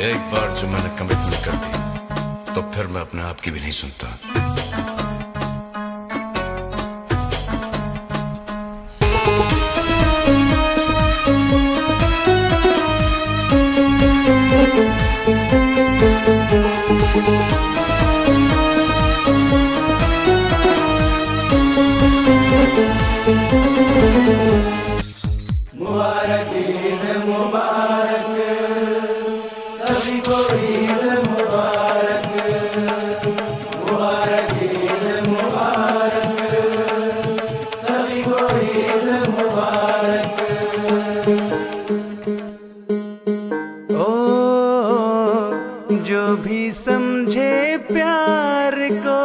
एक बार जो मैंने कमिटमेंट कर दी तो फिर मैं अपने आप की भी नहीं सुनता। मुबारक ईद मुबारक, सभी को ईद मुबारक। मुबारक ईद मुबारक, सभी को ईद मुबारक। ओ जो भी समझे प्यार को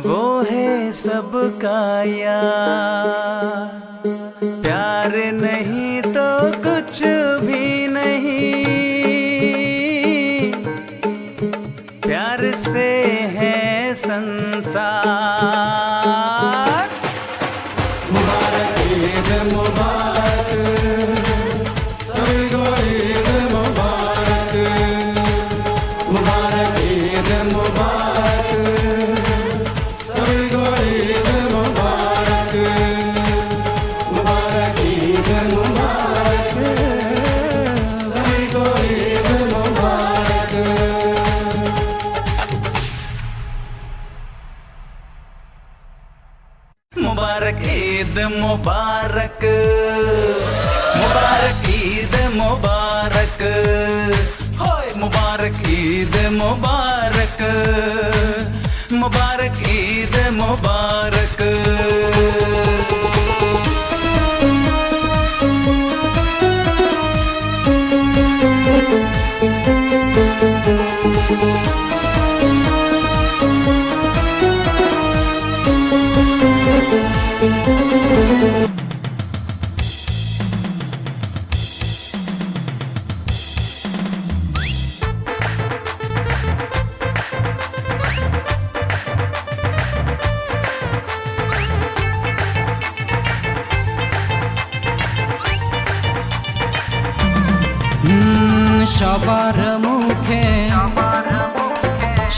वो है सबका यार। प्यार नहीं तो कुछ भी नहीं, प्यार से है संसार। मुबारक ईद मुबारक, सभी को ईद मुबारक। मुबारक ईद मुबारक, सभी को ईद मुबारक। मुबारक ईद मुबारक, सभी को ईद मुबारक। मुबारक ईद मुबारक, मुबारक ईद मुबारक, होय मुबारक ईद मुबारक, मुबारक ईद मुबारक। সবার মুখে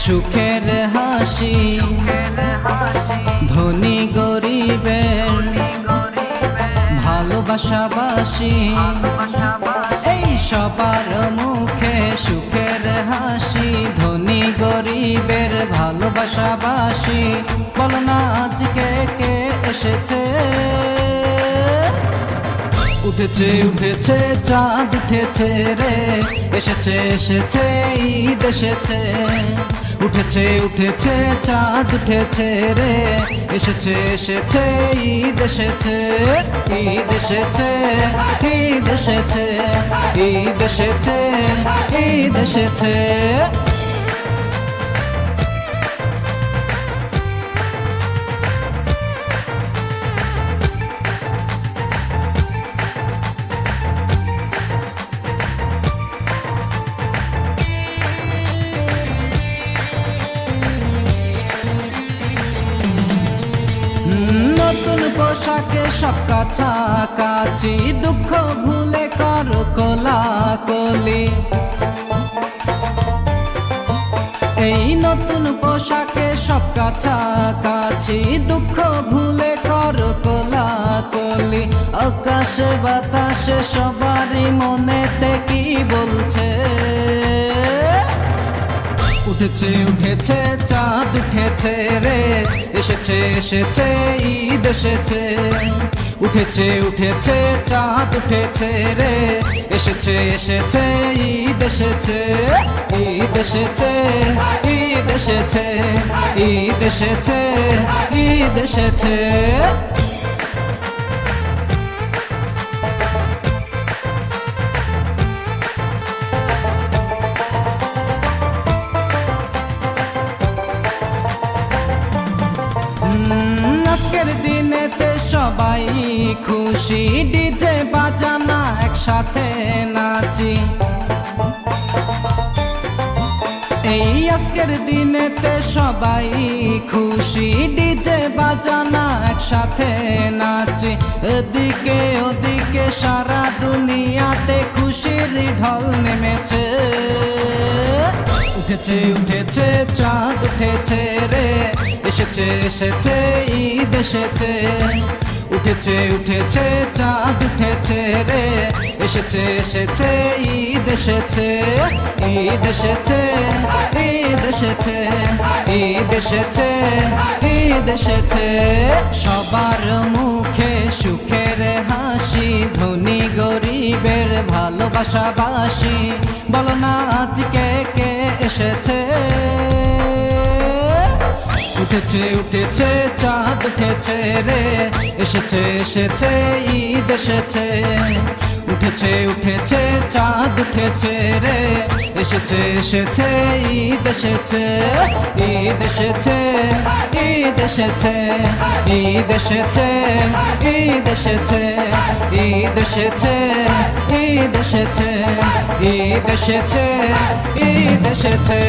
সুখের হাসি, ধনী গরিবের ভালোবাসাবাসি। এই সবার মুখে সুখের হাসি, ধনী গরিবের ভালোবাসাবাসি। বলো না আজকে কে এসেছে? উঠেছে উঠেছে চাঁদ উঠেছে রে, এসেছে এসেছে ঈদ এসেছে। উঠেছে উঠেছে চাঁদ উঠেছে রে, এসেছে এসেছে ঈদ এসেছে। ঈদ এসেছে ঈদ এসেছে, ঈদ এসেছে ঈদ এসেছে। নতুন পোশাকে সব কাছাকাছি, দুঃখ ভুলে করো কোলাকুলি। এই নতুন পোশাকে সব কাছাকাছি, দুঃখ ভুলে করো কোলাকুলি। আকাশে বাতাসে সবারই মনেতে কি বলছে? উঠেছে উঠেছে চাঁদ উঠেছে রে, এসেছে এসেছে ঈদ এসেছে। উঠেছে উঠেছে চাঁদ উঠেছে রে, এসেছে এসেছে ঈদ এসেছে। ঈদ এসেছে ঈদ এসেছে, ঈদ এসেছে ঈদ এসেছে। আজকের দিনেতে সবাই খুশি, ডিজে বাজানা একসাথে নাচি। এই আজকে আজকের দিনেতে সবাই খুশি, ডিজে বাজানা একসাথে নাচে, এদিকে ওদিকে সারা দুনিয়াতে খুশির ঢল নেমেছে। উঠেছে উঠেছে চাঁদ উঠেছে রে, এসেছে এসেছে ঈদ এসেছে। উঠেছে উঠেছে চাঁদ উঠেছে রে, এসেছে এসেছে ঈদ এসেছে। ঈদ এসেছে ঈদ এসেছে ঈদ এসেছে ঈদ এসেছে। সবার মুখে সুখের হাসি, ধনী গরিবের ভালোবাসা বাসি, বলো না আজকে কে এসেছে। উঠেছে উঠেছে চাঁদ উঠেছে রে, এসেছে এসেছে ঈদ এসেছে। উঠেছে উঠেছে চাঁদ উঠেছে রে, এসেছে এসেছে ঈদ এসেছে। ঈদ এসেছে ঈদ এসেছে ঈদ এসেছে ঈদ এসেছে ঈদ এসেছে ঈদ এসেছে ঈদ এসেছে ঈদ এসেছে।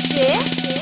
DJ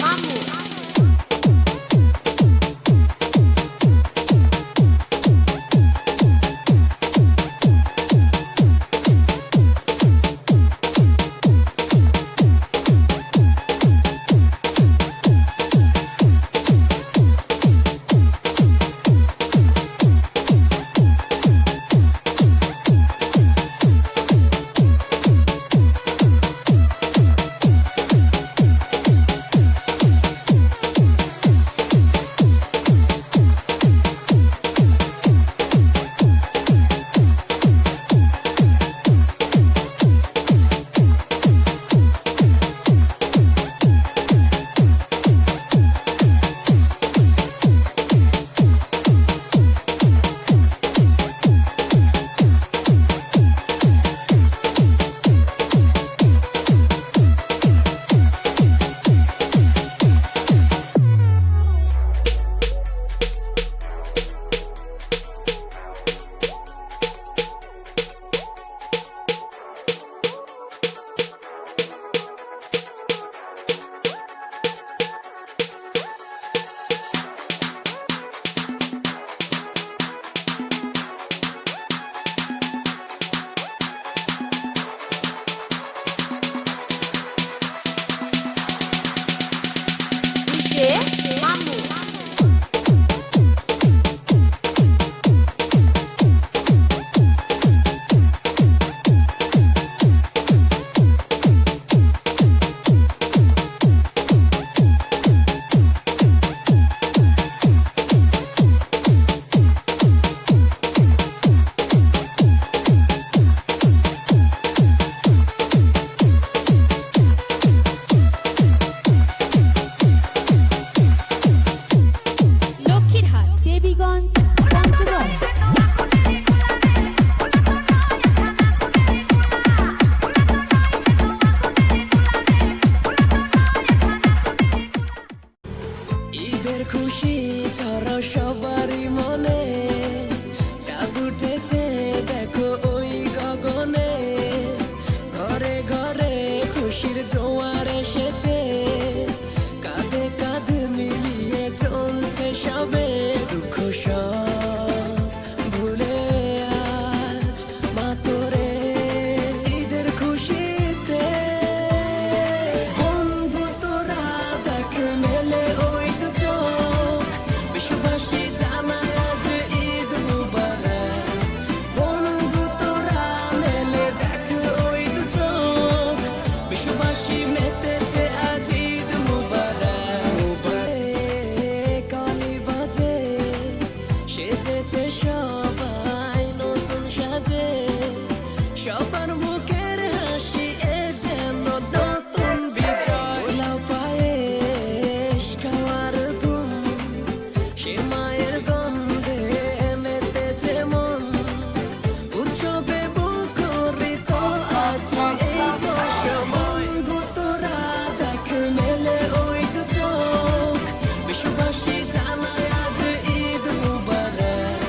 বন্ধু তোরা দেখ মেলে ওই দু চোখ, বিশ্ববাসী জানায় আজ ঈদ মুবারক।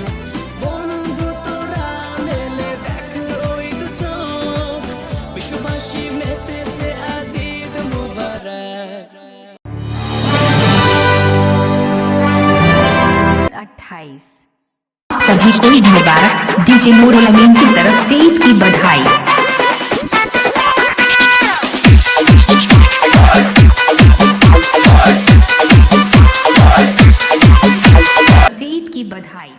বন্ধু তোরা মেলে দেখ ওই দু চোখ, বিশ্ববাসী মেতেছে আজ ঈদ মুবারক। 28 सभी को ईद मुबारक। डीजे नूरुल अमीन की तरफ से ईद की बधाई। ईद की बधाई।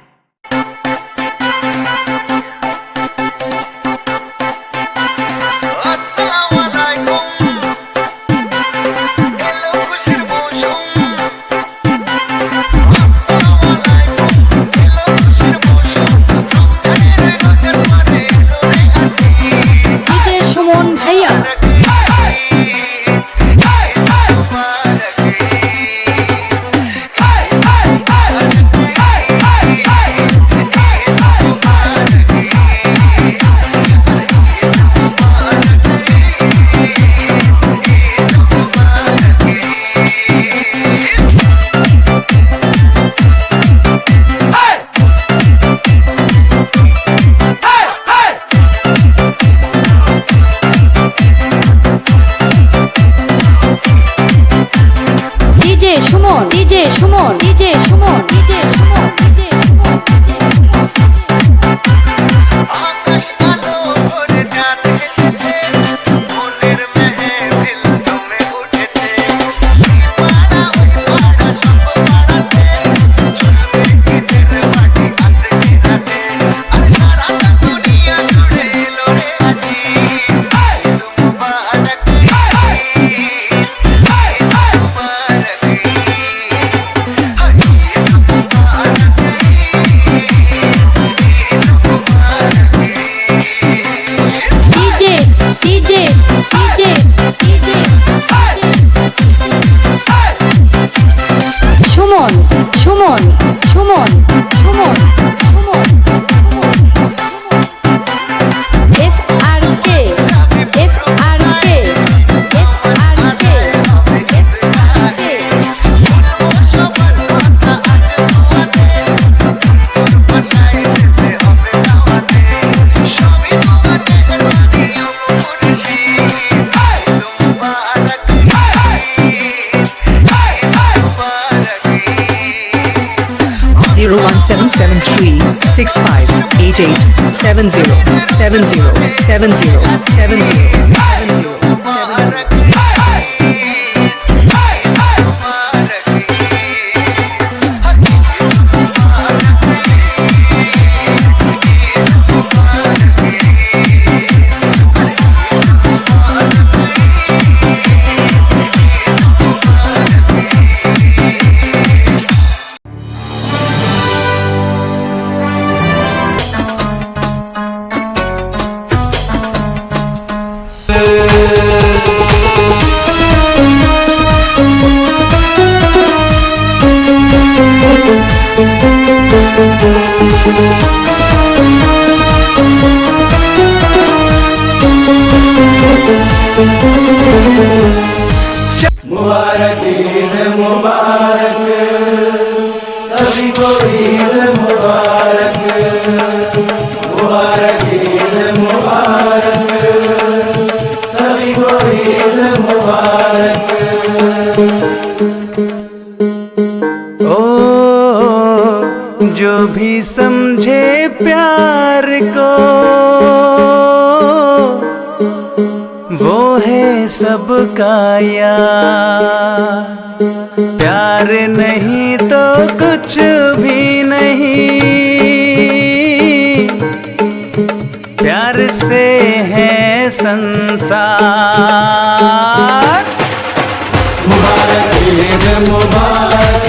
डीजे सुमन भैया डीजे सुमन डीजे सुमन डीजे सुमन डीजे सुमन डीजे सुमन আকাশ আলো করে চাঁদ এসেছে, মনের মেহেদিল জমে উঠেছে। পাড়া ওই পাড়া সব পাড়াতে চলবে ঈদের পার্টি আজকে রাতে। আর সারাটা দুনিয়া জুড়ে এলো রে আজি Eid Mubarak, Eid DJ DJ DJ DJ Suman Suman Suman Suman Suman S R K S R K S R K S R K সবার কথা আজ তোমাতে, তোর বাসায় যেতে হবে দাওয়াতে। সবই তোমাকে জানিও মুর্শিদ, ঈদ মুবারক, ঈদ মুবারক। 01773 6588 70 70 70 70 मुबारक ईद मुबारक, सभी को ईद मुबारक। मुबारक ईद मुबारक, सभी को ईद मुबारक। ओ जो भी समझे प्यार को, वो है सबका यार। प्यार नहीं तो कुछ भी नहीं, प्यार से है संसार। मुबारक ईद मुबारक,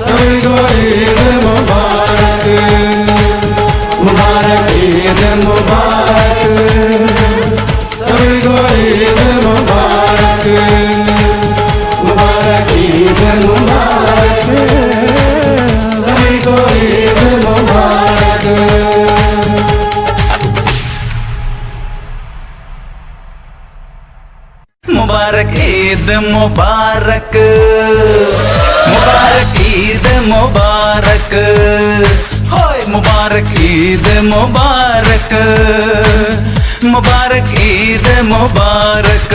सभी को ईद मुबारक। मुबारक ईद मुबारक, सभी को ईद मुबारक। मुबारक ईद मुबारक, सभी को ईद मुबारक। मुबारक ईद मुबारक मुबारक ईद मुबारक होय मुबारक ईद मुबारक मुबारक ईद मुबारक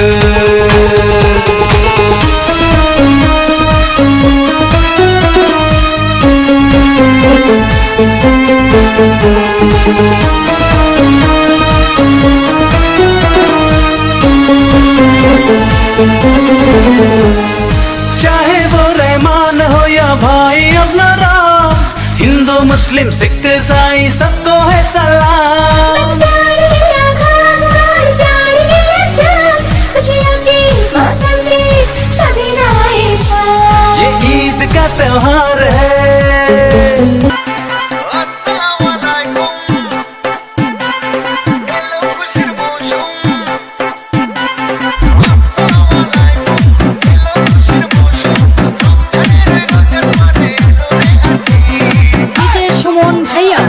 चाहे वो रहमान हो या भाई अपना राम हिंदू मुस्लिम सिख ईसाई सबको है सलाम ये ईद का त्योहार है ডিজে সুমন ভাইয়া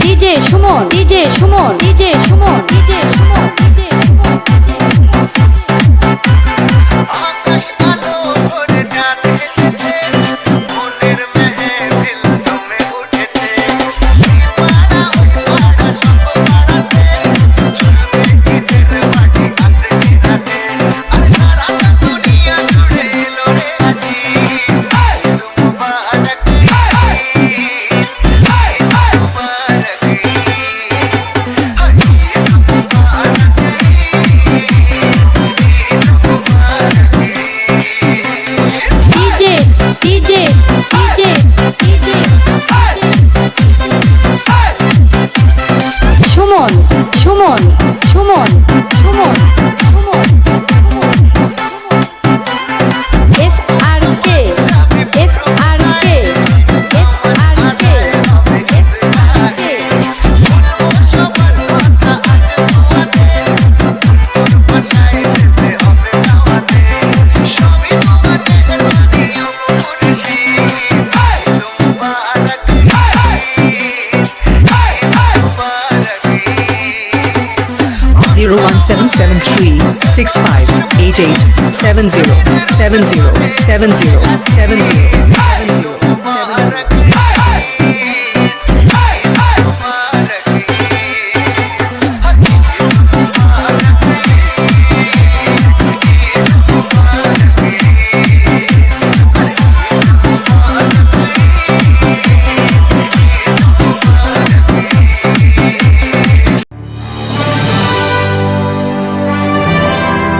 DJ Suman DJ Suman DJ Suman DJ Suman DJ Suman আকাশ আলো ভরে চাঁদ এসেছে মনের মেহেফিল জমে উঠেছে পাড়া ওই পাড়া সব পাড়াতে চলবে ঈদের পার্টি আজকে রাতে আর সারা দুনিয়া জুড়ে এলো রে আজি Mubarak DJ DJ DJ DJ Suman Suman Suman Suman Suman S R K S R K S R K S R K সবার কথা আজ তোমাতে তোর বাসায় যেতে হবে দাওয়াতে সবই তোমাদের নিয়ম করেছি মুবারক (01773) 6588 70 70 70 70 70.